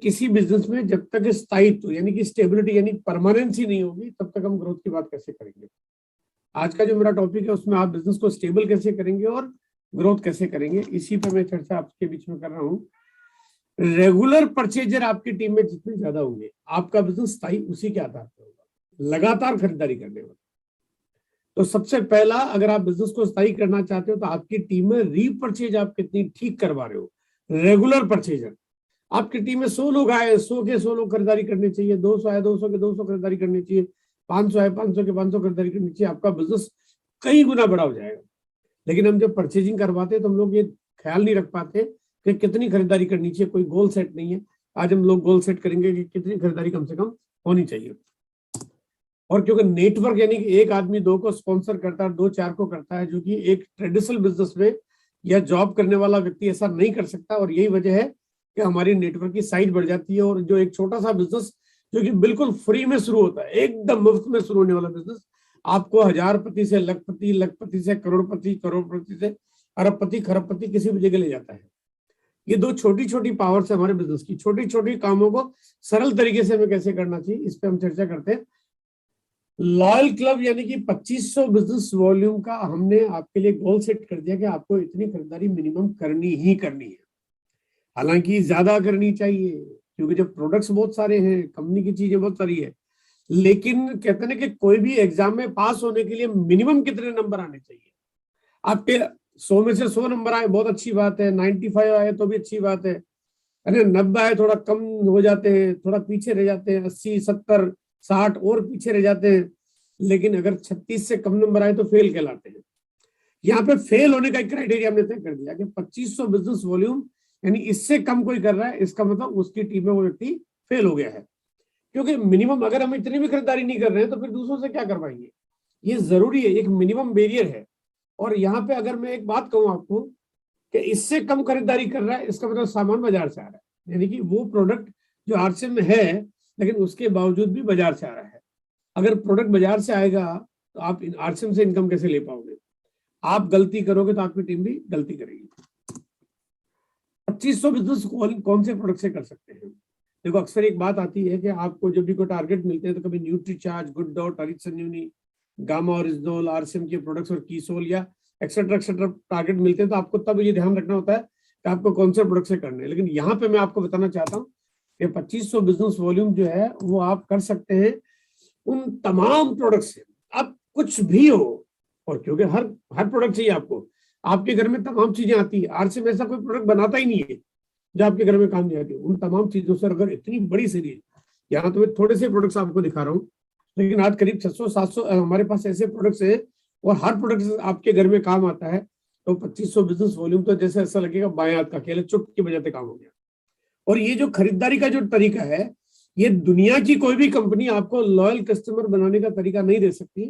किसी बिजनेस में जब तक स्थायित्व यानी कि स्टेबिलिटी यानी परमानेंसी नहीं होगी तब तक हम ग्रोथ की बात कैसे करेंगे। आज का जो मेरा टॉपिक है उसमें आप बिजनेस को स्टेबल कैसे करेंगे और ग्रोथ कैसे करेंगे, इसी पर मैं चर्चा आपके बीच में कर रहा हूँ। रेगुलर परचेजर आपकी टीम में जितने ज्यादा होंगे आपका बिजनेस स्थायी उसी के आधार पर होगा, लगातार खरीदारी करने वाला। तो सबसे पहला, अगर आप बिजनेस को स्थायी करना चाहते हो तो आपकी टीम में रीपरचेज आप कितनी ठीक करवा रहे हो। रेगुलर परचेजर, आपकी टीम में 100 लोग आए, 100 के 100 लोग खरीदारी करनी चाहिए, 200 आए 200 के 200 खरीदारी करनी चाहिए, 500 आए 500 के 500 खरीदारी करनी चाहिए, आपका बिजनेस कई गुना बड़ा हो जाएगा। लेकिन हम जब परचेजिंग करवाते हैं तो हम लोग ये ख्याल नहीं रख पाते कि कितनी खरीदारी करनी चाहिए, कोई गोल सेट नहीं है। आज हम लोग गोल सेट करेंगे कि कितनी खरीदारी कम से कम होनी चाहिए। और क्योंकि नेटवर्क यानी कि एक आदमी 2 को स्पॉन्सर करता है, 2 4 को करता है, जो कि एक ट्रेडिशनल बिजनेस में या जॉब करने वाला व्यक्ति ऐसा नहीं कर सकता। और यही वजह है कि हमारी नेटवर्क की साइज बढ़ जाती है। और जो एक छोटा सा बिजनेस जो कि बिल्कुल फ्री में शुरू होता है, एकदम मुफ्त में शुरू होने वाला बिजनेस, आपको हजारपति से लखपति, लखपति से करोड़पति, करोड़पति से अरबपति, खरबपति किसी भी जगह ले जाता है। ये 2 छोटी छोटी पावर्स है हमारे बिजनेस की। छोटी छोटी कामों को सरल तरीके से हमें कैसे करना चाहिए, इस पे हम चर्चा करते हैं। लॉयल क्लब यानी कि 2500 बिजनेस वॉल्यूम का हमने आपके लिए गोल सेट कर दिया कि आपको इतनी खरीदारी मिनिमम करनी ही करनी है। हालांकि ज्यादा करनी चाहिए क्योंकि जब प्रोडक्ट्स बहुत सारे हैं, कंपनी की चीजें बहुत सारी है, लेकिन कहते हैं कि कोई भी एग्जाम में पास होने के लिए मिनिमम कितने नंबर आने चाहिए। आपके 100 में से 100 नंबर आए बहुत अच्छी बात है, 95 आए तो भी अच्छी बात है, अरे 90 आए थोड़ा कम हो जाते हैं, थोड़ा पीछे रह जाते हैं, 80 70 60 और पीछे रह जाते हैं। लेकिन अगर 36 से कम नंबर आए तो फेल कहलाते हैं। यहाँ पे फेल होने का एक क्राइटेरिया हमने तय कर दिया कि 2500 बिजनेस वॉल्यूम यानी इससे कम कोई कर रहा है, इसका मतलब उसकी टीम में वो व्यक्ति फेल हो गया है। क्योंकि मिनिमम अगर हम इतनी भी खरीदारी नहीं कर रहे हैं तो फिर दूसरों से क्या करवाएंगे, ये जरूरी है, एक मिनिमम बैरियर है। और यहाँ पे अगर मैं एक बात कहूँ आपको कि इससे कम खरीदारी कर रहा है, इसका मतलब सामान बाजार से आ रहा है, यानी कि वो प्रोडक्ट जो आरसीएम में है लेकिन उसके बावजूद भी बाजार से आ रहा है। अगर प्रोडक्ट बाजार से आएगा तो आप आरसीएम से इनकम कैसे ले पाओगे। आप गलती करोगे तो आपकी टीम भी गलती करेगी। 2500 बिजनेस कौन से प्रोडक्ट से कर सकते हैं। देखो अक्सर एक बात आती है कि आपको जब भी कोई टारगेट मिलते हैं तो कभी न्यूट्रीचार्ज, गुड डॉट, हरित संजीवनी, गामा ओरिजिनल, आरसीएम के प्रोडक्ट्स और कीसोल या एक्सेट्रा टारगेट मिलते हैं तो आपको तब ये ध्यान रखना होता है कि आपको कौन से प्रोडक्ट से करने हैं। लेकिन यहाँ पे मैं आपको बताना चाहता हूँ कि 2500 बिजनेस वॉल्यूम जो है वो आप कर सकते हैं उन तमाम प्रोडक्ट से। आप कुछ भी हो, और क्योंकि हर प्रोडक्ट चाहिए आपको, आपके घर में तमाम चीजें आती है, आरसीएम ऐसा कोई प्रोडक्ट बनाता ही नहीं है जो आपके घर में काम नहीं आती। उन तमाम चीजों से अगर इतनी बड़ी सीरीज, यहाँ तो मैं थोड़े से प्रोडक्ट्स आपको दिखा रहा हूँ, लेकिन आज करीब 600-700 हमारे पास ऐसे प्रोडक्ट्स हैं और हर प्रोडक्ट आपके घर में काम आता है। तो 2500 बिजनेस वॉल्यूम तो जैसे ऐसा लगेगा बाएं हाथ का खेल, चुटकी बजाते काम हो गया। और ये जो खरीदारी का जो तरीका है, ये दुनिया की कोई भी कंपनी आपको लॉयल कस्टमर बनाने का तरीका नहीं दे सकती,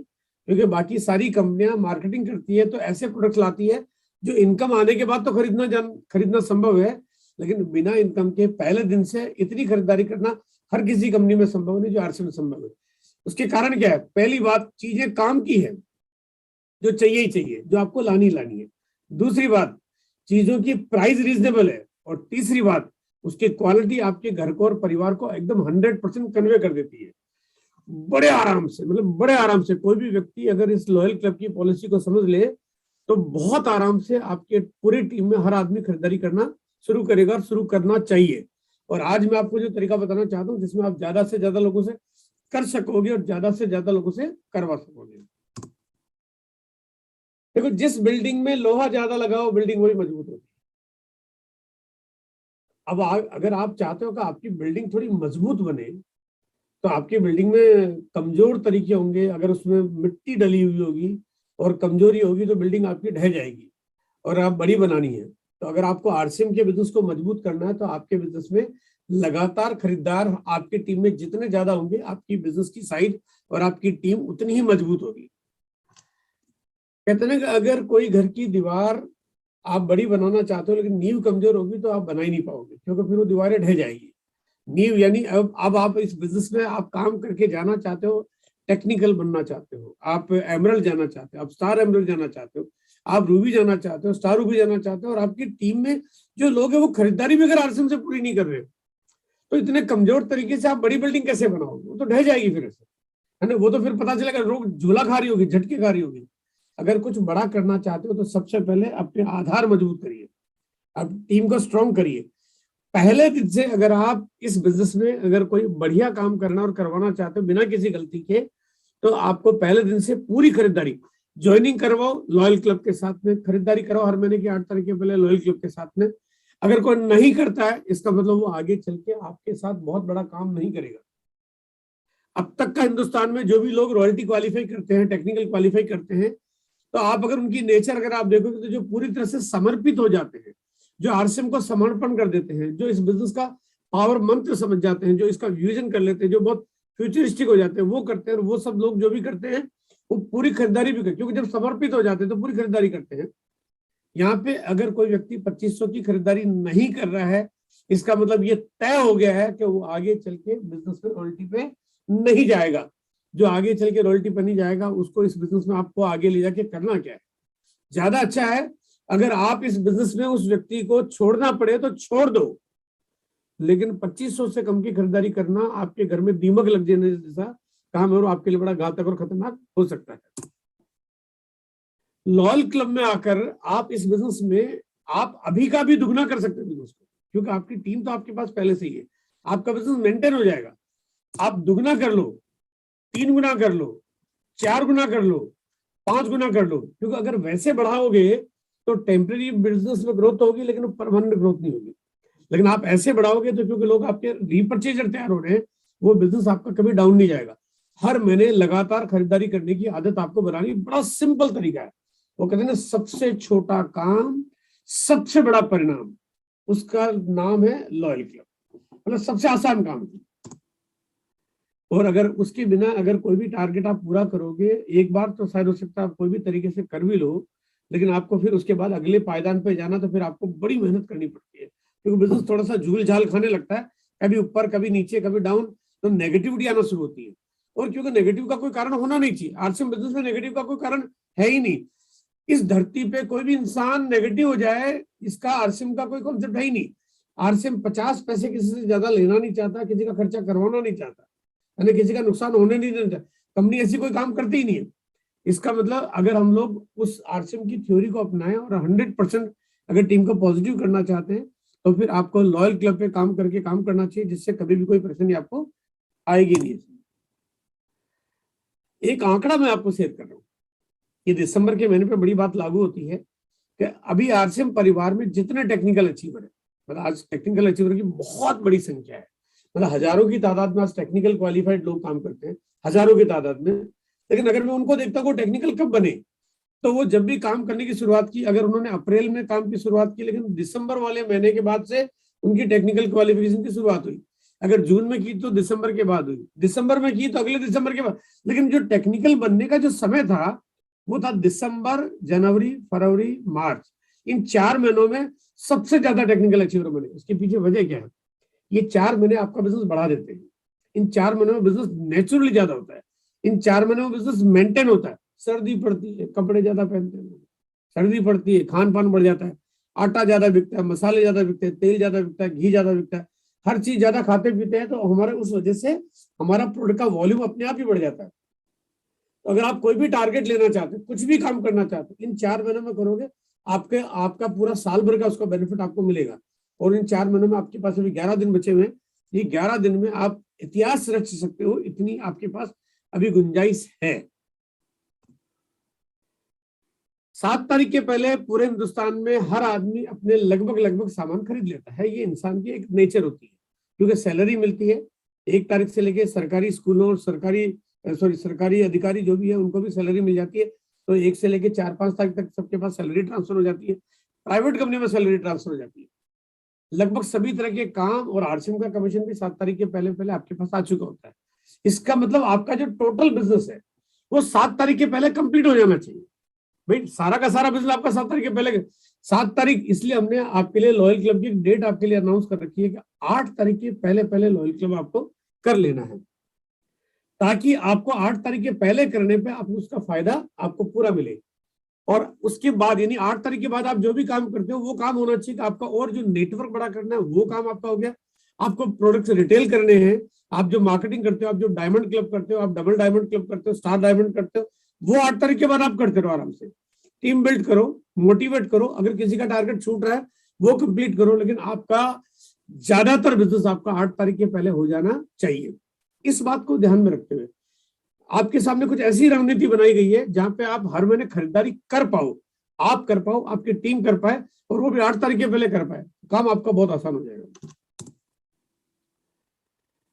क्योंकि बाकी सारी कंपनियां मार्केटिंग करती है तो ऐसे प्रोडक्ट लाती है जो इनकम आने के बाद तो खरीदना संभव है, लेकिन बिना इनकम के पहले दिन से इतनी खरीदारी करना हर किसी कंपनी में संभव नहीं जो आरसीएम में संभव है। उसके कारण क्या है, पहली बात, चीजें काम की है जो चाहिए ही चाहिए, जो आपको लानी है। दूसरी बात, चीजों की प्राइस रीजनेबल है। और तीसरी बात, उसकी क्वालिटी आपके घर को और परिवार को एकदम 100% कन्वे कर देती है। बड़े आराम से, मतलब बड़े आराम से कोई भी व्यक्ति अगर इस लॉयल क्लब की पॉलिसी को समझ ले तो बहुत आराम से आपके पूरी टीम में हर आदमी खरीदारी करना शुरू करेगा और शुरू करना चाहिए। और आज मैं आपको जो तरीका बताना चाहता हूँ जिसमें आप ज्यादा से ज्यादा लोगों से कर सकोगे और ज्यादा से ज्यादा लोगों से करवा सकोगे। देखो, जिस बिल्डिंग में लोहा ज्यादा लगा हो बिल्डिंग वही मजबूत होती है। अब अगर आप चाहते हो कि आपकी बिल्डिंग थोड़ी मजबूत बने तो आपकी बिल्डिंग में कमजोर तरीके होंगे। अगर उसमें मिट्टी डली हुई होगी और कमजोरी होगी तो बिल्डिंग आपकी ढह जाएगी और आप बड़ी बनानी है। तो अगर आपको आरसीएम के बिजनेस को मजबूत करना है तो आपके बिजनेस में लगातार खरीदार आपकी टीम में जितने ज्यादा होंगे आपकी बिजनेस की साइज और आपकी टीम उतनी ही मजबूत होगी। कहते हैं कि अगर कोई घर की दीवार आप बड़ी बनाना चाहते हो लेकिन नींव कमजोर होगी तो आप बना ही नहीं पाओगे, क्योंकि फिर वो दीवारें ढह जाएगी। नींव यानी अब आप इस बिजनेस में आप काम करके जाना चाहते हो, टेक्निकल बनना चाहते हो, आप एमरल्ड जाना चाहते हो, आप स्टार एमरल्ड जाना चाहते हो, आप रूबी जाना चाहते हो, स्टार रूबी जाना चाहते हो, और आपकी टीम में जो लोग हैं वो खरीदारी भी अगर आरसीएम से पूरी नहीं कर रहे तो इतने कमजोर तरीके से आप बड़ी बिल्डिंग कैसे बनाओगे? वो तो ढह जाएगी फिर ऐसे, है ना। वो तो फिर पता चलेगा लोग झूला खा रही होगी, झटके खा रही होगी। अगर कुछ बड़ा करना चाहते हो तो सबसे पहले अपने आधार मजबूत करिए, अब टीम को स्ट्रॉन्ग करिए। पहले दिन से अगर आप इस बिजनेस में अगर कोई बढ़िया काम करना और करवाना चाहते हो बिना किसी गलती के, तो आपको पहले दिन से पूरी खरीदारी ज्वाइनिंग करवाओ, लॉयल क्लब के साथ में खरीदारी कराओ, हर महीने की 8 तारीख के पहले लॉयल क्लब के साथ में। अगर कोई नहीं करता है, इसका मतलब वो आगे चल के आपके साथ बहुत बड़ा काम नहीं करेगा। अब तक का हिंदुस्तान में जो भी लोग रॉयल्टी क्वालिफाई करते हैं, टेक्निकल क्वालिफाई करते हैं, तो आप अगर उनकी नेचर अगर आप देखोगे तो जो पूरी तरह से समर्पित हो जाते हैं, जो आरसीएम को समर्पण कर देते हैं, जो इस बिजनेस का पावर मंत्र समझ जाते हैं, जो इसका विजन कर लेते हैं, जो बहुत फ्यूचरिस्टिक हो जाते हैं, वो करते हैं। और वो सब लोग जो भी करते हैं वो पूरी खरीदारी भी करते, क्योंकि जब समर्पित हो जाते हैं तो पूरी खरीदारी करते हैं। यहाँ पे अगर कोई व्यक्ति 2500 की खरीदारी नहीं कर रहा है, इसका मतलब ये तय हो गया है कि वो आगे चल के बिजनेस में रॉयल्टी पे नहीं जाएगा। जो आगे चल के रॉयल्टी पे नहीं जाएगा, उसको इस बिजनेस में आपको आगे ले जाके करना क्या है? ज्यादा अच्छा है अगर आप इस बिजनेस में उस व्यक्ति को छोड़ना पड़े तो छोड़ दो, लेकिन 2500 से कम की खरीदारी करना आपके घर में दीमक लग जाने जैसा काम है और आपके लिए बड़ा घातक और खतरनाक हो सकता है। लॉयल क्लब में आकर आप इस बिजनेस में आप अभी का भी दुगना कर सकते हैं बिजनेस को, क्योंकि आपकी टीम तो आपके पास पहले से ही है। आपका बिजनेस मेंटेन हो जाएगा। आप दुगना कर लो, 3 गुना कर लो, 4 गुना कर लो, 5 गुना कर लो, क्योंकि अगर वैसे बढ़ाओगे तो टेम्परेरी बिजनेस में ग्रोथ होगी लेकिन परमानेंट ग्रोथ नहीं होगी। लेकिन आप ऐसे बढ़ाओगे तो क्योंकि लोग आपके रीपर्चेजर तैयार हो रहे हैं, वो बिजनेस आपका कभी डाउन नहीं जाएगा। हर महीने लगातार खरीदारी करने की आदत आपको बनानी, बड़ा सिंपल तरीका है। वो कहते हैं ना, सबसे छोटा काम सबसे बड़ा परिणाम, उसका नाम है लॉयल क्लब। मतलब सबसे आसान काम। और अगर उसके बिना अगर कोई भी टारगेट आप पूरा करोगे, एक बार तो शायद हो सकता है आप कोई भी तरीके से कर भी लो, लेकिन आपको फिर उसके बाद अगले पायदान पे जाना तो फिर आपको बड़ी मेहनत करनी पड़ती है, क्योंकि बिजनेस थोड़ा सा झूल झाल खाने लगता है, कभी ऊपर कभी नीचे कभी डाउन, तो नेगेटिविटी आना शुरू होती है। और क्योंकि नेगेटिव का कोई कारण होना नहीं चाहिए, आरसीएम बिजनेस में नेगेटिव का कोई कारण है ही नहीं। इस धरती पे कोई भी इंसान नेगेटिव हो जाए, इसका आरसीएम का कोई कॉन्सेप्ट है ही नहीं। आरसीएम 50 पैसे किसी से ज्यादा लेना नहीं चाहता, किसी का खर्चा करवाना नहीं चाहता, यानी किसी का नुकसान होने नहीं देना चाहता। कंपनी ऐसी कोई काम करती ही नहीं है। इसका मतलब अगर हम लोग उस आरसीएम की थ्योरी को अपनाएं और 100% अगर टीम को पॉजिटिव करना चाहते हैं, तो फिर आपको लॉयल क्लब पे काम करके काम करना चाहिए, जिससे कभी भी कोई परेशानी आपको आएगी नहीं। एक आंकड़ा मैं आपको शेयर कर रहा हूँ, ये दिसंबर के महीने पे बड़ी बात लागू होती है कि अभी आरसीएम परिवार में जितने टेक्निकल अचीवर है, मतलब आज टेक्निकल अचीवर की बहुत बड़ी संख्या है, मतलब हजारों की तादाद में आज टेक्निकल क्वालिफाइड लोग काम करते हैं, हजारों की तादाद में। लेकिन अगर मैं उनको देखता हूँ वो टेक्निकल कब बने, तो वो जब भी काम करने की शुरुआत की, अगर उन्होंने अप्रैल में काम की शुरुआत की, लेकिन दिसंबर वाले महीने के बाद से उनकी टेक्निकल क्वालिफिकेशन की शुरुआत हुई। अगर जून में की तो दिसंबर के बाद हुई, दिसंबर में की तो अगले दिसंबर के बाद। लेकिन जो टेक्निकल बनने का जो समय था वो था दिसंबर, जनवरी, फरवरी, मार्च। इन 4 महीनों में सबसे ज्यादा टेक्निकल अचीवर बने। उसके पीछे वजह क्या है? ये 4 महीने आपका बिजनेस बढ़ा देते हैं। इन 4 महीनों में बिजनेस नेचुरली ज्यादा होता है। इन 4 महीनों में बिजनेस मेंटेन होता है। सर्दी पड़ती है, कपड़े ज्यादा पहनते हैं, सर्दी पड़ती है, खान पान बढ़ जाता है, आटा ज्यादा बिकता है, मसाले ज्यादा बिकते हैं, तेल ज्यादा बिकता है, घी ज्यादा बिकता है, हर चीज ज्यादा खाते पीते हैं, तो हमारे उस वजह से हमारा प्रोडक्ट का वॉल्यूम अपने आप ही बढ़ जाता है। तो अगर आप कोई भी टारगेट लेना चाहते हैं, कुछ भी काम करना चाहते हैं, इन 4 महीनों में करोगे, आपका पूरा साल भर का उसका बेनिफिट आपको मिलेगा। और इन 4 महीनों में आपके पास अभी 11 दिन बचे हुए हैं। ये 11 दिन में आप इतिहास रच सकते हो, इतनी आपके पास अभी गुंजाइश है। 7 तारीख के पहले पूरे हिंदुस्तान में हर आदमी अपने लगभग सामान खरीद लेता है। ये इंसान की एक नेचर होती है, क्योंकि सैलरी मिलती है 1 तारीख से लेके सरकारी स्कूलों और सरकारी अधिकारी जो भी है उनको भी सैलरी मिल जाती है। तो 1 से लेके 4-5 तारीख तक सबके पास सैलरी ट्रांसफर हो जाती है। प्राइवेट कंपनी में सैलरी ट्रांसफर हो जाती है। लगभग सभी तरह के काम और आरसीएम का कमीशन भी 7 तारीख के पहले आपके पास आ चुका होता है। इसका मतलब आपका जो टोटल बिजनेस है वो 7 तारीख के पहले कंप्लीट हो जाना चाहिए। भाई सारा का सारा बिजनेस आपका 7 तारीख के पहले, 7 तारीख, इसलिए हमने आपके लिए लॉयल क्लब की डेट आपके लिए अनाउंस कर रखी है कि 8 तारीख के पहले लॉयल क्लब आपको कर लेना है, ताकि आपको 8 तारीख के पहले करने पे आप उसका फायदा आपको पूरा मिले। और उसके बाद यानी 8 तारीख के बाद आप जो भी काम करते हो वो काम होना चाहिए कि आपका, और जो नेटवर्क बड़ा करना है वो काम आपका हो गया। आपको प्रोडक्ट्स रिटेल करने हैं, आप जो मार्केटिंग करते हो, आप जो डायमंड क्लब करते हो, आप डबल डायमंड क्लब करते हो, स्टार डायमंड करते हो, वो 8 तारीख के बाद आप करते रहो आराम से। टीम बिल्ड करो, मोटिवेट करो, अगर किसी का टारगेट छूट रहा है वो कंप्लीट करो, लेकिन आपका ज्यादातर बिजनेस आपका 8 तारीख के पहले हो जाना चाहिए। इस बात को ध्यान में रखते हुए आपके सामने कुछ ऐसी रणनीति बनाई गई है जहां पे आप हर महीने खरीदारी कर पाओ, आप कर पाओ, आपकी टीम कर पाए, और वो भी 8 तारीख के पहले कर पाए। काम आपका बहुत आसान हो जाएगा।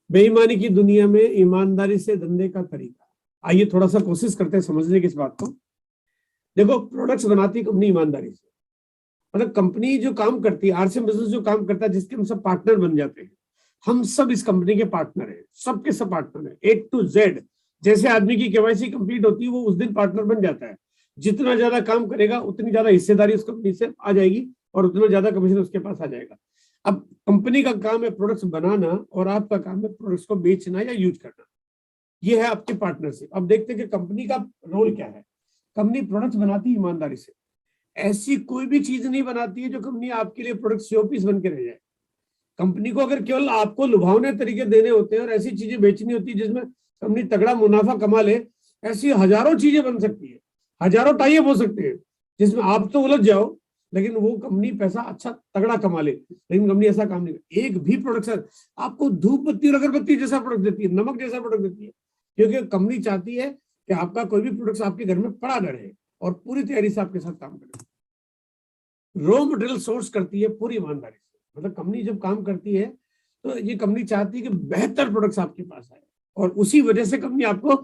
बेईमानी की दुनिया में ईमानदारी से धंधे का तरीका, आइए थोड़ा सा कोशिश करते हैं समझने की इस बात को। देखो, प्रोडक्ट्स बनाती कंपनी ईमानदारी से, मतलब कंपनी जो काम करती है, आरसीएम बिजनेस जो काम करता है, जिसके हम सब पार्टनर बन जाते हैं, हम सब इस कंपनी के पार्टनर हैं, सबके सब पार्टनर हैं, ए टू जेड। जैसे आदमी की केवाईसी कंप्लीट होती है, वो उस दिन पार्टनर बन जाता है। जितना ज्यादा काम करेगा उतनी ज्यादा हिस्सेदारी उस कंपनी से आ जाएगी और उतना ज्यादा कमीशन उसके पास आ जाएगा। अब कंपनी का काम है प्रोडक्ट्स बनाना और आपका काम है प्रोडक्ट्स को बेचना या यूज करना। ये है आपकी पार्टनरशिप। अब देखते हैं कि कंपनी का रोल क्या है। कंपनी प्रोडक्ट्स बनाती है ईमानदारी से, ऐसी कोई भी चीज नहीं बनाती है जो कंपनी आपके लिए प्रोडक्ट शोपीस बन के रह जाए। कंपनी को अगर केवल आपको लुभावने तरीके देने होते हैं और ऐसी चीजें बेचनी होती है जिसमें कंपनी तगड़ा मुनाफा कमा ले, ऐसी हजारों चीजें बन सकती है, हजारों टाइप हो सकते हैं जिसमें आप तो उलझ जाओ, लेकिन वो कंपनी पैसा अच्छा तगड़ा कमा ले। लेकिन कंपनी ऐसा काम नहीं करती। एक भी प्रोडक्ट आपको धूप बत्ती और अगरबत्ती जैसा प्रोडक्ट देती है, नमक जैसा प्रोडक्ट देती है, क्योंकि कंपनी चाहती है कि आपका कोई भी प्रोडक्ट आपके घर में पड़ा न रहे और पूरी तैयारी से आपके साथ काम करे। रॉ मटेरियल सोर्स करती है पूरी ईमानदारी से, मतलब कंपनी जब काम करती है तो ये कंपनी चाहती है कि बेहतर प्रोडक्ट्स आपके पास आए, और उसी वजह से कंपनी आपको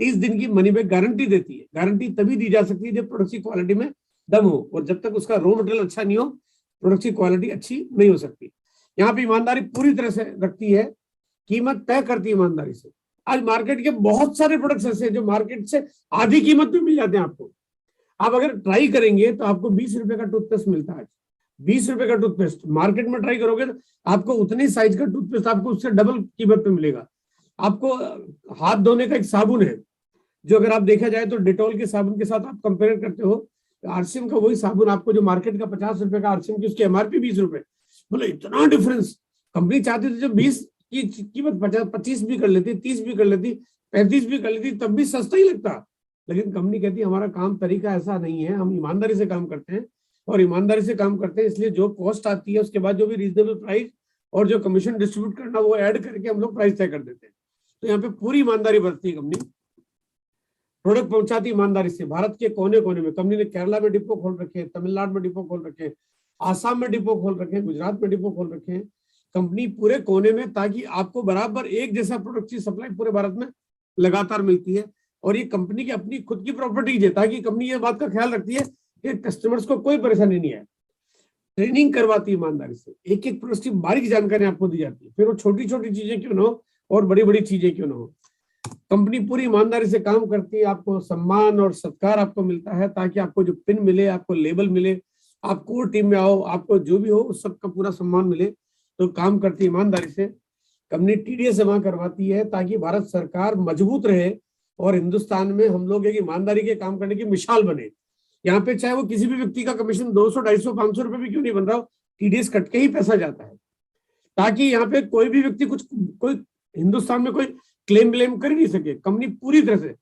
30 दिन की मनी बैक गारंटी देती है। गारंटी तभी दी जा सकती है जब प्रोडक्ट की क्वालिटी में दम हो, और जब तक उसका रॉ मटेरियल अच्छा नहीं हो, प्रोडक्ट की क्वालिटी अच्छी नहीं हो सकती। यहाँ पे ईमानदारी पूरी तरह से रखती है, कीमत तय करती है ईमानदारी से। आज मार्केट के बहुत सारे प्रोडक्ट्स ऐसे हैं जो मार्केट से आधी कीमत पे मिल जाते हैं आपको। आप अगर ट्राई करेंगे तो आपको 20 रुपए का टूथपेस्ट मिलता है, 20 रुपए का टूथपेस्ट। मार्केट में ट्राई करोगे तो आपको उतनी साइज का टूथपेस्ट आपको उससे डबल कीमत पे मिलेगा। आपको हाथ धोने का एक साबुन है जो अगर आप देखा जाए तो डिटॉल के साबुन के साथ आप कंपेयर करते हो, आरसीएम का वही साबुन आपको जो मार्केट का 50 रुपए का आरसीएम की उसकी एमआरपी 20 रुपए, मतलब इतना डिफरेंस। कंपनी चाहती थी जब 20 की कीमत 25 भी कर लेती, 30 भी कर लेती, 35 भी कर लेती, तब भी सस्ता ही लगता। लेकिन कंपनी कहती है हमारा काम तरीका ऐसा नहीं है, हम ईमानदारी से काम करते हैं, और ईमानदारी से काम करते हैं इसलिए जो कॉस्ट आती है उसके बाद जो भी रीजनेबल प्राइस और जो कमीशन डिस्ट्रीब्यूट करना वो ऐड करके हम लोग प्राइस तय कर देते हैं। तो यहाँ पे पूरी ईमानदारी बरतती है कंपनी। प्रोडक्ट पहुंचाती ईमानदारी से भारत के कोने कोने में। कंपनी ने केरला में डिपो खोल रखे हैं, तमिलनाडु में डिपो खोल रखे हैं, आसाम में डिपो खोल रखे हैं, गुजरात में डिपो खोल रखे हैं। कंपनी पूरे कोने में, ताकि आपको बराबर एक जैसा प्रोडक्ट की सप्लाई पूरे भारत में लगातार मिलती है। और ये कंपनी की अपनी खुद की प्रॉपर्टीज है, ताकि कंपनी ये बात का ख्याल रखती है कि कस्टमर्स को कोई परेशानी नहीं है। ट्रेनिंग करवाती ईमानदारी से, एक एक प्रोडक्ट की बारीक जानकारी आपको दी जाती है, फिर वो छोटी छोटी चीजें क्यों ना हो और बड़ी बड़ी चीजें क्यों ना हो। कंपनी पूरी ईमानदारी से काम करती है, आपको सम्मान और सत्कार आपको मिलता है, ताकि आपको जो पिन मिले, आपको लेबल मिले, आप कोर टीम में आओ, आपको जो भी हो उस सबका पूरा सम्मान मिले। तो काम करती है ईमानदारी से। कंपनी टीडीएस जमा करवाती है ताकि भारत सरकार मजबूत रहे और हिंदुस्तान में हम लोग एक ईमानदारी के काम करने की मिसाल बने। यहाँ पे चाहे वो किसी भी व्यक्ति का कमीशन 200, 250, 500 रुपए भी क्यों नहीं बन रहा हो, टीडीएस कट के ही पैसा जाता है, ताकि यहाँ पे कोई भी व्यक्ति कोई हिंदुस्तान में कोई क्लेम ब्लेम कर नहीं सके। कंपनी पूरी तरह से,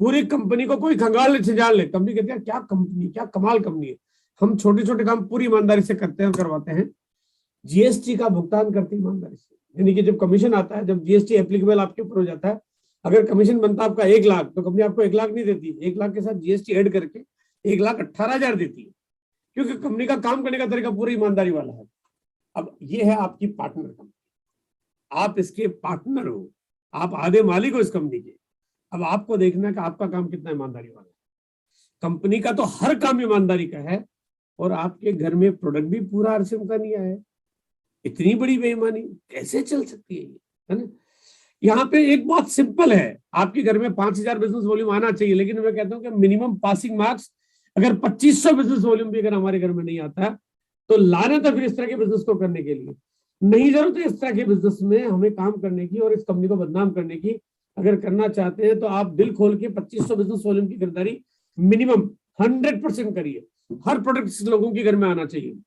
पूरी कंपनी को कोई खंगाल ले छिजाल ले, कंपनी कहती है क्या कंपनी, क्या कमाल कंपनी है। हम छोटे छोटे काम पूरी ईमानदारी से करते हैं और करवाते हैं। जीएसटी का भुगतान करते हैं ईमानदारी से, यानी कि जब कमीशन आता है, जब जीएसटी एप्लीकेबल आपके ऊपर हो जाता है, अगर कमीशन बनता है आपका 1 लाख तो कंपनी आपको 1 लाख नहीं देती, 1 लाख के साथ जीएसटी ऐड करके 1,18,000 देती है, क्योंकि कंपनी का काम करने का तरीका पूरी ईमानदारी वाला है। अब ये है आपकी पार्टनर कंपनी, आप इसके पार्टनर हो, आप आधे मालिक हो इस कंपनी के। अब आपको देखना है कि आपका काम कितना ईमानदारी वाला है। कंपनी का तो हर काम ईमानदारी का है, और आपके घर में प्रोडक्ट भी पूरा आरसीएम का नहीं आया है। इतनी बड़ी बेईमानी कैसे चल सकती है ना। यहाँ पे एक बात सिंपल है, आपके घर में 5,000 बिजनेस वॉल्यूम आना चाहिए, लेकिन मैं कहता हूँ कि मिनिमम पासिंग मार्क्स अगर 2500 बिजनेस वॉल्यूम भी अगर हमारे घर में नहीं आता है तो लाने तो फिर इस तरह के बिजनेस को करने के लिए नहीं जरूरत है। इस तरह के बिजनेस में हमें काम करने की और इस कंपनी को बदनाम करने की अगर करना चाहते हैं तो आप दिल खोल के 2500 बिजनेस वॉल्यूम की खरीदारी मिनिमम 100% करिए। हर प्रोडक्ट लोगों के घर में आना चाहिए।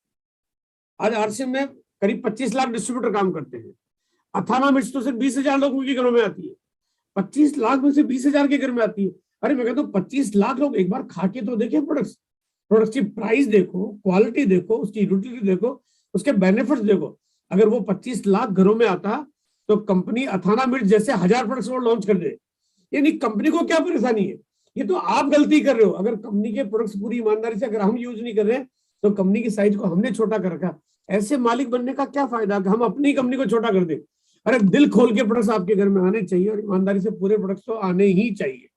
आज आरसीएम में करीब 25 लाख डिस्ट्रीब्यूटर काम करते हैं, अथाना मिर्च तो सिर्फ 20,000 लोगों के घरों में आती है, 25 लाख में से 20,000 के घर में आती है। अरे मैं कहता हूँ 25 लाख लोग एक बार खा के तो देखें प्रोडक्ट्स, प्रोडक्ट की प्राइस देखो, क्वालिटी देखो, उसकी यूटिलिटी देखो, उसके बेनिफिट्स देखो। अगर वो 25 लाख घरों में आता तो कंपनी अथाना मिर्च जैसे 1000 प्रोडक्ट्स और लॉन्च कर दे। यानी कंपनी को क्या परेशानी है? ये तो आप गलती कर रहे हो। अगर कंपनी के प्रोडक्ट्स पूरी ईमानदारी से अगर हम यूज नहीं कर रहे तो कंपनी की साइज को हमने छोटा कर रखा। ऐसे मालिक बनने का क्या फायदा कि हम अपनी कंपनी को छोटा कर दें? अरे दिल खोल के प्रोडक्ट्स आपके घर में आने चाहिए और ईमानदारी से पूरे प्रोडक्ट्स तो आने ही चाहिए।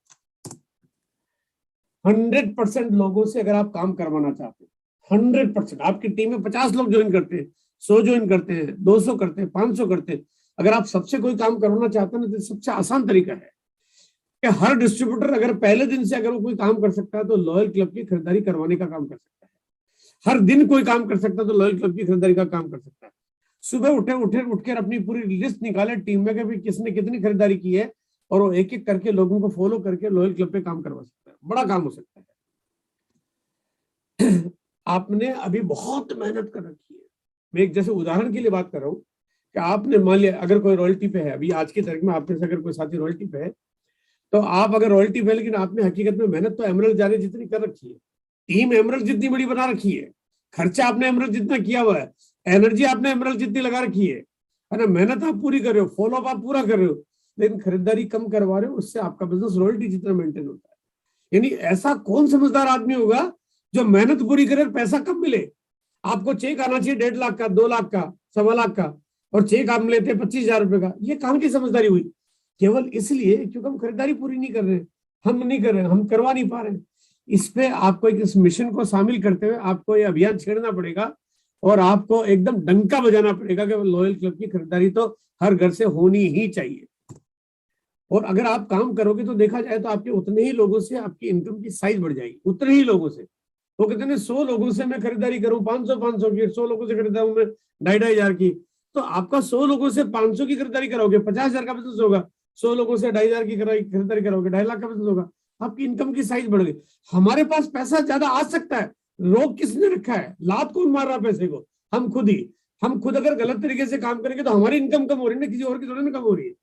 100% लोगों से अगर आप काम करवाना चाहते हैं, 100%, आपकी टीम में 50 लोग ज्वाइन करते हैं, 100 ज्वाइन करते हैं, 200 करते हैं, 500 करते हैं, अगर आप सबसे कोई काम करवाना चाहते हैं तो सबसे आसान तरीका है कि हर डिस्ट्रीब्यूटर अगर पहले दिन से अगर वो कोई काम कर सकता है तो लॉयल क्लब की खरीदारी करवाने का काम कर सकता है। हर दिन कोई काम कर सकता है तो लॉयल क्लब की खरीदारी का काम कर सकता है। सुबह उठकर अपनी पूरी लिस्ट निकाले टीम में कि किसने कितनी खरीदारी की है और वो एक एक करके लोगों को फॉलो करके लॉयल क्लब पे काम करवा सकता है। बड़ा काम हो सकता है। आपने अभी बहुत मेहनत कर रखी है। मैं एक जैसे उदाहरण के लिए बात कर रहा हूँ कि आपने मान लिया अगर कोई रॉयल्टी पे है, अभी आज की तारीख में आप में से अगर कोई साथी रॉयल्टी पे है तो आप अगर रॉयल्टी पे, लेकिन आपने हकीकत में मेहनत तो एमरल्ड जाने जितनी कर रखी है, टीम एमरल्ड जितनी बड़ी बना रखी है, खर्चा आपने एमरल्ड जितना किया हुआ है, एनर्जी आपने एमरल्ड जितनी लगा रखी है ना, मेहनत आप पूरी कर रहे हो, फॉलो अप आप पूरा कर रहे हो, लेकिन खरीदारी कम करवा रहे हो, उससे आपका बिजनेस रॉयल्टी जितना मेंटेन होता है। यानी ऐसा कौन समझदार आदमी होगा जो मेहनत पूरी करे और पैसा कम मिले? आपको चेक आना चाहिए 1.5 लाख का, 2 लाख का, 1.25 लाख का, और चेक आप लेते 25,000 रुपए का। ये कहां की समझदारी हुई? केवल इसलिए क्योंकि हम खरीदारी पूरी नहीं कर रहे, हम नहीं कर रहे, हम करवा नहीं पा रहे। इस पे आपको इस मिशन को शामिल करते हुए आपको ये अभियान छेड़ना पड़ेगा और आपको एकदम डंका बजाना पड़ेगा कि लॉयल क्लब की खरीदारी तो हर घर से होनी ही चाहिए। और अगर आप काम करोगे तो देखा जाए तो आपके उतने ही लोगों से आपकी इनकम की साइज बढ़ जाएगी, उतने ही लोगों से। वो कहते हैं 100 लोगों से मैं खरीदारी करूं 500 की, 100 लोगों से खरीदा हूं मैं 2,500 की, तो आपका 100 लोगों से 500 की खरीदारी कराओगे 50,000 का बिजनेस होगा। 100 लोगों से 2,500 की खरीदारी कराओगे 2.5 लाख का बिजनेस होगा। आपकी इनकम की साइज बढ़ गई। हमारे पास पैसा ज्यादा आ सकता है, रोक किसने रखा है? लात कौन मार रहा है पैसे को? हम खुद ही। हम खुद अगर गलत तरीके से काम करेंगे तो हमारी इनकम कम हो रही है ना, किसी और की थोड़ी ना कम हो रही है।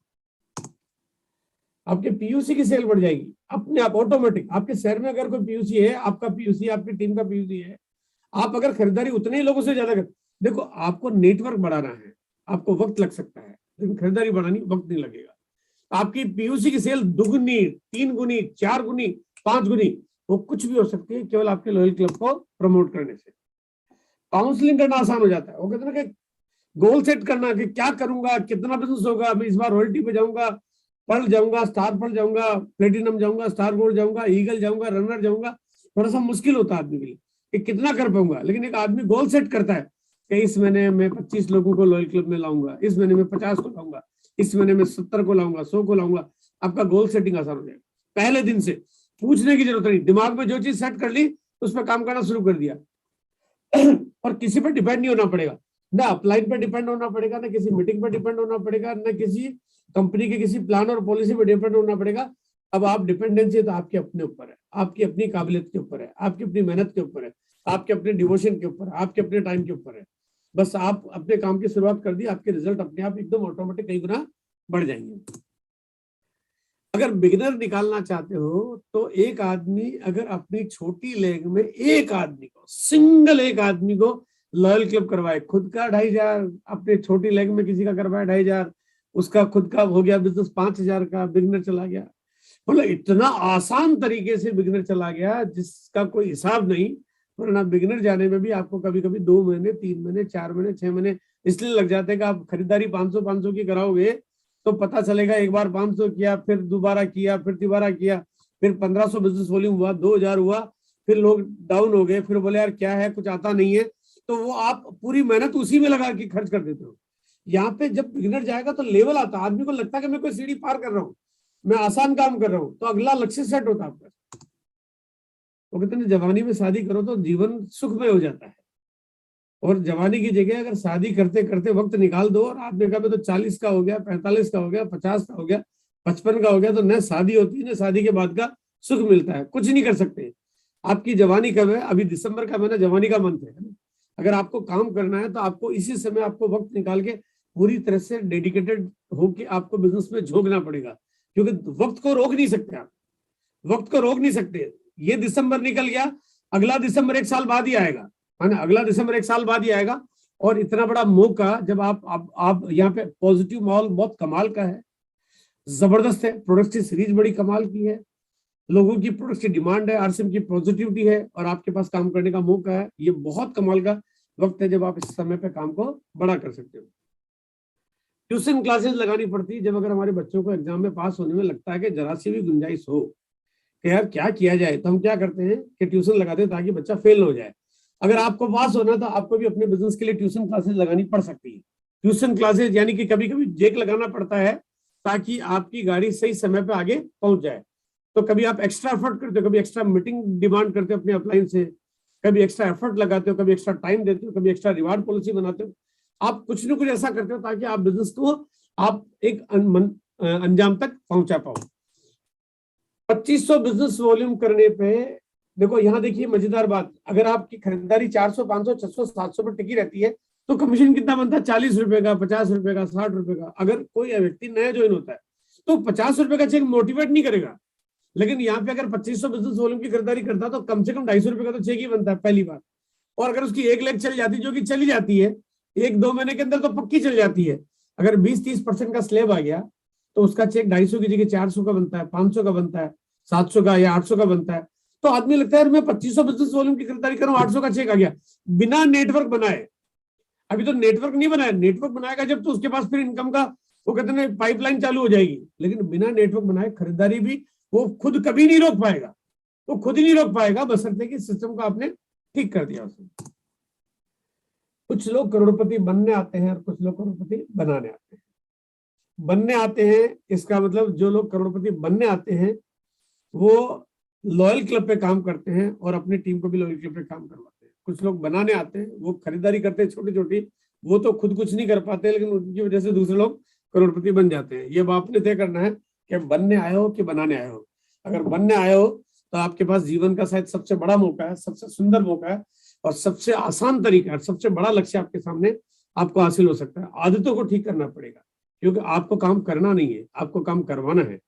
आपके पीयूसी की सेल बढ़ जाएगी अपने आप ऑटोमेटिक। आपके शहर में अगर कोई पीयूसी है, आपका पीयूसी, आपकी टीम का पीयूसी है, आप अगर खरीदारी उतने ही लोगों से ज्यादा कर, देखो आपको नेटवर्क बढ़ाना है, आपको वक्त लग सकता है, लेकिन खरीदारी बढ़ानी वक्त नहीं लगेगा। आपकी पीयूसी की सेल 2 गुनी, 3 गुनी, 4 गुनी, 5 गुनी, वो कुछ भी हो सकती है केवल आपके लॉयल क्लब को प्रमोट करने से। काउंसलिंग करना आसान हो जाता है। वो कहते हैं कि गोल सेट करना कि क्या करूंगा, कितना बिजनेस होगा, मैं इस बार रॉयल्टी पे जाऊंगा, पर्ल जाऊंगा, स्टार पर्ल जाऊंगा, प्लेटिनम जाऊंगा, स्टार गोल्ड जाऊंगा, ईगल जाऊंगा, रनर जाऊंगा। थोड़ा सा मुश्किल होता है आदमी के लिए कि कितना कर पाऊंगा, लेकिन एक आदमी गोल सेट करता है कि इस महीने में 25 लोगों को लॉयल क्लब में लाऊंगा, इस महीने में 50 को लाऊंगा, इस महीने में 70 को लाऊंगा, 100 को लाऊंगा। आपका गोल सेटिंग आसान हो जाएगा। पहले दिन से पूछने की जरूरत नहीं, दिमाग में जो चीज सेट कर ली उस पर काम करना शुरू कर दिया। और किसी पर डिपेंड नहीं होना पड़ेगा, ना अपलाइन पर डिपेंड होना पड़ेगा, ना किसी मीटिंग पर डिपेंड होना पड़ेगा, ना किसी कंपनी के किसी प्लान और पॉलिसी पर डिपेंड होना पड़ेगा। अब आप डिपेंडेंसी तो आपके अपने ऊपर है, आपकी अपनी काबिलियत के ऊपर है, आपकी अपनी मेहनत के ऊपर है, आपके अपने डिवोशन के ऊपर है, आपके अपने टाइम के ऊपर है। बस आप अपने काम की शुरुआत कर दी, आपके रिजल्ट अपने आप एकदम ऑटोमेटिक कई गुना बढ़ जाएंगे। अगर बिगिनर निकालना चाहते हो तो एक आदमी अगर अपनी छोटी लेग में एक आदमी को, सिंगल एक आदमी को लॉयल क्लब करवाए, खुद का 2,500, अपने छोटी लेग में किसी का करवाए 2,500, उसका खुद का हो गया बिजनेस 5,000 का, बिगिनर चला गया। मतलब इतना आसान तरीके से बिगिनर चला गया जिसका कोई हिसाब नहीं। वरना बिगिनर जाने में भी आपको कभी कभी 2 महीने, 3 महीने, 4 महीने, 6 महीने इसलिए लग जाते हैं कि आप खरीदारी 500 की कराओगे तो पता चलेगा एक बार 500 किया, फिर दोबारा किया, फिर तिबारा किया, फिर 1,500 बिजनेस वॉल्यूम हुआ, 2,000 हुआ, फिर लोग डाउन हो गए, फिर बोले यार क्या है, कुछ आता नहीं है, तो वो आप पूरी मेहनत उसी में लगा के खर्च कर देते हो। यहाँ पे जब बिगिनर जाएगा तो लेवल आता है, आदमी को लगता है कि मैं कोई सीढ़ी पार कर रहा हूँ, मैं आसान काम कर रहा हूँ, तो अगला लक्ष्य सेट होता है आपका। वो कहते हैं जवानी में शादी करो तो जीवन सुखमय हो जाता है, और जवानी की जगह अगर शादी करते करते वक्त निकाल दो और आपने कहा तो 40 का हो गया, 45 का हो गया, 50 का हो गया, 55 का हो गया, तो न शादी होती है न शादी के बाद का सुख मिलता है, कुछ नहीं कर सकते। आपकी जवानी कब है? अभी दिसंबर का महीना जवानी का मंथ है ना। अगर आपको काम करना है तो आपको इसी समय आपको वक्त निकाल के पूरी तरह से डेडिकेटेड होके आपको बिजनेस में झोंकना पड़ेगा, क्योंकि वक्त को रोक नहीं सकते आप, वक्त को रोक नहीं सकते। ये दिसंबर निकल गया, अगला दिसंबर 1 साल बाद ही आएगा, है ना, अगला दिसंबर 1 साल बाद ही आएगा। और इतना बड़ा मौका जब आप यहाँ पे पॉजिटिव माहौल बहुत कमाल का है, जबरदस्त है, प्रोडक्ट्स की सीरीज बड़ी कमाल की है, लोगों की प्रोडक्ट्स की डिमांड है, आरसीएम की पॉजिटिविटी है, और आपके पास काम करने का मौका है। ये बहुत कमाल का वक्त है जब आप इस समय पे काम को बड़ा कर सकते हो। ट्यूशन क्लासेस लगानी पड़ती है जब अगर हमारे बच्चों को एग्जाम में पास होने में लगता है कि जरा सी भी गुंजाइश हो कि यार क्या किया जाए, तो हम क्या करते हैं कि ट्यूशन लगाते हैं ताकि बच्चा फेल ना हो जाए। अगर आपको पास होना तो आपको भी अपने बिजनेस के लिए ट्यूशन क्लासेस लगानी पड़ सकती है। ट्यूशन क्लासेस यानी कि कभी कभी जेक लगाना पड़ता है ताकि आपकी गाड़ी सही समय पे आगे पहुंच जाए। तो कभी आप एक्स्ट्रा एफर्ट करते हो, कभी एक्स्ट्रा मीटिंग डिमांड करते हो अपने अपलाइन से, कभी एक्स्ट्रा एफर्ट लगाते हो, कभी एक्स्ट्रा टाइम देते हो, कभी एक्स्ट्रा रिवार्ड पॉलिसी बनाते हो। आप कुछ न कुछ ऐसा करते हो ताकि आप बिजनेस को आप एक अंजाम तक पहुंचा पाओ। 2500 बिजनेस वॉल्यूम करने पे देखो, यहाँ देखिए मजेदार बात, अगर आपकी खरीदारी 400, 500, 600, 700 पर टिकी रहती है तो कमीशन कितना बनता है? 40 रुपए का, 50 रुपए का, 60 रुपए का। अगर कोई व्यक्ति नया ज्वाइन होता है तो 50 रुपए का चेक मोटिवेट नहीं करेगा, लेकिन यहाँ पे अगर 2500 बिजनेस वॉल्यूम की खरीदारी करता है तो कम से कम 250 रुपए का तो चेक ही बनता है पहली बार। और अगर उसकी 1 लाख चल जाती, जो कि चली जाती है 1-2 महीने के अंदर तो पक्की चल जाती है, अगर 20-30% का स्लैब आ गया तो उसका चेक 250 की जगह 400 का बनता है, 500 का बनता है, 700 का या 800 का बनता है। तो आदमी लगता है यार मैं 2500 बिजनेस वॉल्यूम की खरीदारी करूं, 800 का चेक आ गया, बिना नेटवर्क बनाए। अभी तो नेटवर्क नहीं बनाया, नेटवर्क बनाएगा जब तो उसके पास फिर इनकम का वो कहते हैं पाइपलाइन चालू हो जाएगी। लेकिन बिना नेटवर्क बनाए खरीदारी भी वो खुद कभी नहीं रोक पाएगा, वो खुद ही नहीं रोक पाएगा, बशर्ते कि सिस्टम को आपने ठीक कर दिया उसे। कुछ लोग करोड़पति बनने आते हैं और कुछ लोग करोड़पति बनाने आते हैं। बनने आते हैं इसका मतलब जो लोग करोड़पति बनने आते हैं वो लॉयल क्लब पे काम करते हैं और अपनी टीम को भी लॉयल क्लब पे काम करवाते हैं। कुछ लोग बनाने आते हैं, वो खरीदारी करते हैं छोटी छोटी, वो तो खुद कुछ नहीं कर पाते लेकिन उनकी वजह से दूसरे लोग करोड़पति बन जाते हैं। ये आपने तय करना है कि बनने आए हो कि बनाने आए हो। अगर बनने आए हो तो आपके पास जीवन का शायद सबसे बड़ा मौका है, सबसे सुंदर मौका है और सबसे आसान तरीका है, सबसे बड़ा लक्ष्य आपके सामने आपको हासिल हो सकता है। आदतों को ठीक करना पड़ेगा, क्योंकि आपको काम करना नहीं है, आपको काम करवाना है।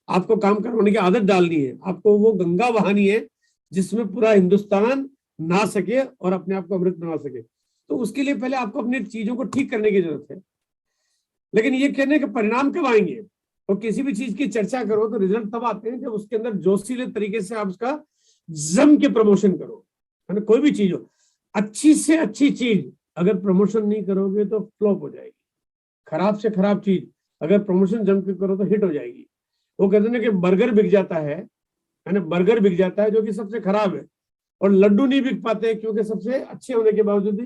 आपको काम करवाने की आदत डालनी है, आपको वो गंगा बहानी है जिसमें पूरा हिंदुस्तान नहा सके और अपने आप को अमृत बना सके। तो उसके लिए पहले आपको अपनी चीजों को ठीक करने की जरूरत है। लेकिन ये कहने के परिणाम कब आएंगे? तो किसी भी चीज की चर्चा करो तो रिजल्ट तब आते हैं जब उसके अंदर जोशीले तरीके से आप उसका जम के प्रमोशन करो, है ना। कोई भी चीज हो, अच्छी से अच्छी चीज अगर प्रमोशन नहीं करोगे तो फ्लॉप हो जाएगी। खराब से खराब चीज अगर प्रमोशन जम के करो तो हिट हो जाएगी। वो कहते हैं कि बर्गर बिक जाता है ना, बर्गर बिक जाता है जो कि सबसे खराब है, और लड्डू नहीं बिक पाते क्योंकि सबसे अच्छे होने के बावजूद भी,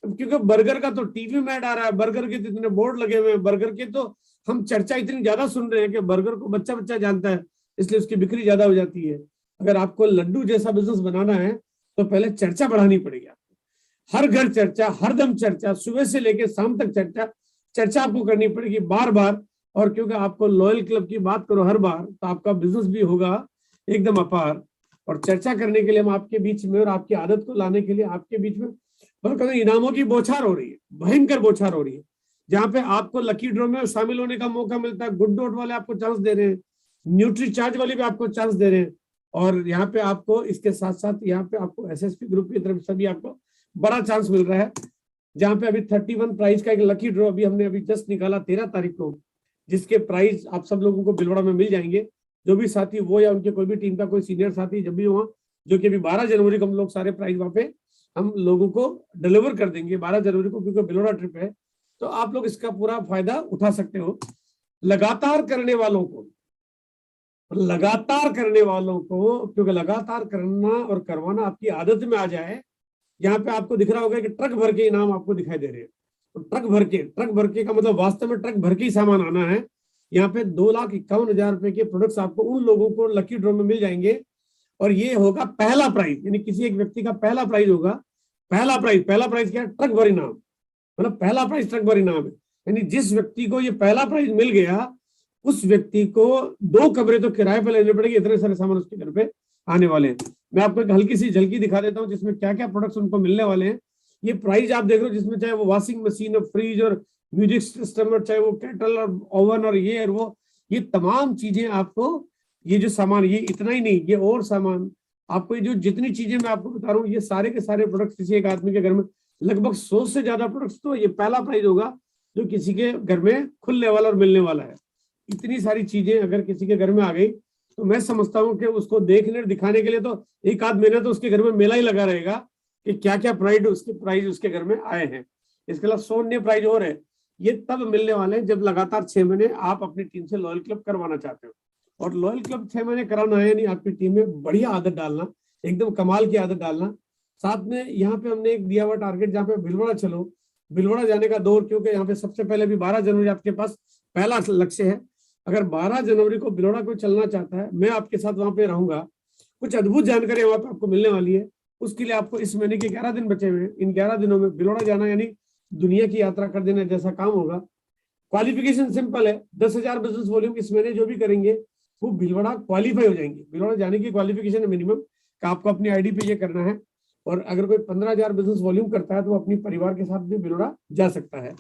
क्योंकि बर्गर का तो टीवी में ऐड आ रहा है, बर्गर के तो इतने बोर्ड लगे हुए हैं, बर्गर के तो हम चर्चा इतनी ज्यादा सुन रहे हैं कि बर्गर को बच्चा बच्चा जानता है, इसलिए उसकी बिक्री ज्यादा हो जाती है। अगर आपको लड्डू जैसा बिजनेस बनाना है तो पहले चर्चा बढ़ानी पड़ेगी आपको। हर घर चर्चा, हर दम चर्चा, सुबह से लेकर शाम तक चर्चा आपको करनी पड़ेगी बार बार। और क्योंकि आपको लॉयल क्लब की बात करो हर बार तो आपका बिजनेस भी होगा एकदम अपार। और चर्चा करने के लिए हम आपके बीच में और आपकी आदत को लाने के लिए आपके बीच में इनामों की बौछार हो रही है, भयंकर बौछार हो रही है, जहां पे आपको लकी ड्रॉ में शामिल होने का मौका मिलता है। गुड डॉट वाले आपको चांस दे रहे हैं, न्यूट्री चार्ज वाले भी आपको चांस दे रहे हैं, और यहाँ पे आपको इसके साथ साथ यहाँ पे आपको एसएसपी ग्रुप की तरफ से भी आपको बड़ा चांस मिल रहा है, जहाँ पे अभी 31 प्राइज का एक लकी ड्रॉ अभी हमने अभी जस्ट निकाला 13 तारीख को, जिसके प्राइज आप सब लोगों को भिलवाड़ा में मिल जाएंगे। जो भी साथी वो या उनके कोई भी टीम का कोई सीनियर साथी जब भी हुआ, जो कि अभी 12 जनवरी को हम लोग सारे प्राइज वहाँ पे हम लोगों को डिलीवर कर देंगे 12 जनवरी को, क्योंकि भिलवाड़ा ट्रिप है, तो आप लोग इसका पूरा फायदा उठा सकते हो। लगातार करने वालों को, क्योंकि लगातार करना और करवाना आपकी आदत में आ जाए। यहाँ पे आपको दिख रहा होगा कि ट्रक भर के इनाम आपको दिखाई दे रहे हैं। तो ट्रक भर के का मतलब वास्तव में ट्रक भर के ही सामान आना है। यहाँ पे 2,51,000 रुपए के प्रोडक्ट्स आपको उन लोगों को लकी ड्रॉ में मिल जाएंगे, और ये होगा पहला प्राइज, यानी किसी एक व्यक्ति का पहला प्राइज होगा। पहला प्राइज क्या है? ट्रक भर इनाम, मतलब पहला प्राइज ट्रक भर इनाम है। यानी जिस व्यक्ति को ये पहला प्राइज मिल गया उस व्यक्ति को 2 कमरे तो किराए पे लेने पड़ेंगे, इतने सारे सामान उसके घर पे आने वाले हैं। मैं आपको एक हल्की सी झलकी दिखा देता हूँ जिसमें क्या क्या प्रोडक्ट्स उनको मिलने वाले हैं। ये प्राइस आप देख रहे हो जिसमें चाहे वो वॉशिंग मशीन और फ्रिज और म्यूजिक सिस्टम और चाहे वो केटल और ओवन और ये और वो, ये तमाम चीजें आपको, ये जो सामान, ये इतना ही नहीं, ये और सामान आपको, ये जो जितनी चीजें मैं आपको बता रहा हूँ, ये सारे के सारे प्रोडक्ट्स किसी एक आदमी के घर में लगभग 100 से ज्यादा प्रोडक्ट्स, तो ये पहला प्राइस होगा जो किसी के घर में खुलने वाला और मिलने वाला है। इतनी सारी चीजें अगर किसी के घर में आ गई तो मैं समझता हूँ कि उसको देखने और दिखाने के लिए तो एक आध महीने तो उसके घर में मेला ही लगा रहेगा कि क्या क्या प्राइस उसके घर में आए हैं। इसके अलावा 100 नए प्राइज और है, ये तब मिलने वाले हैं जब लगातार 6 महीने आप अपनी टीम से लॉयल क्लब करवाना चाहते हो। और लॉयल क्लब 6 महीने कराना है, यानी आपकी टीम में बढ़िया आदत डालना, एकदम कमाल की आदत डालना। साथ में यहाँ पे हमने एक दिया हुआ टारगेट जहाँ पे भीलवाड़ा चलो, भीलवाड़ा जाने का दौर, क्योंकि यहाँ पे सबसे पहले भी 12 जनवरी आपके पास पहला लक्ष्य है। अगर 12 जनवरी को भीलवाड़ा को चलना चाहता है, मैं आपके साथ वहां पे रहूंगा, कुछ अद्भुत जानकारी वहां पे आपको मिलने वाली है। उसके लिए आपको इस महीने के 11 दिन बचे हुए हैं, इन 11 दिनों में भीलवाड़ा जाना यानी दुनिया की यात्रा कर देना जैसा काम होगा। क्वालिफिकेशन सिंपल है, 10,000 बिजनेस वॉल्यूम इस महीने जो भी करेंगे वो भीलवाड़ा क्वालिफाई हो जाएंगे। भीलवाड़ा जाने की क्वालिफिकेशन है मिनिमम का आपको अपनी आईडी पे ये करना है। और अगर कोई 15,000 बिजनेस वॉल्यूम करता है तो वो अपनी परिवार के साथ भी भीलवाड़ा जा सकता है।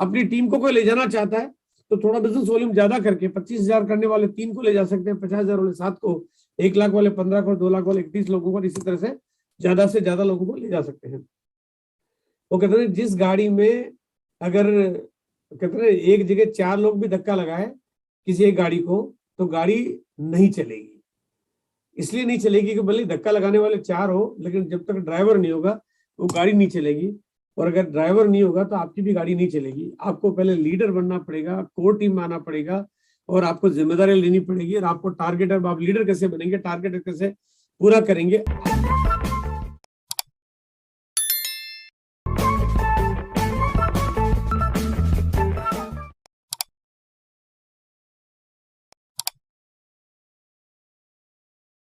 अपनी टीम को कोई ले जाना चाहता है तो थोड़ा बिजनेस वॉल्यूम ज्यादा करके 25,000 करने वाले 3 को ले जा सकते हैं, 50,000 वाले 7 को, 1 लाख वाले 15 को, 2 लाख वाले 31 लोगों को, इसी तरह से ज्यादा लोगों को ले जा सकते हैं। वो कहते हैं जिस गाड़ी में अगर कहते हैं एक जगह 4 लोग भी धक्का लगाए किसी एक गाड़ी को तो गाड़ी नहीं चलेगी। इसलिए नहीं चलेगी कि भले धक्का लगाने वाले 4 हो, लेकिन जब तक ड्राइवर नहीं होगा वो गाड़ी नहीं चलेगी। और अगर ड्राइवर नहीं होगा तो आपकी भी गाड़ी नहीं चलेगी। आपको पहले लीडर बनना पड़ेगा, कोर टीम में आना पड़ेगा और आपको जिम्मेदारी लेनी पड़ेगी। और आपको टारगेट, अब आप लीडर कैसे बनेंगे, टारगेट कैसे पूरा करेंगे।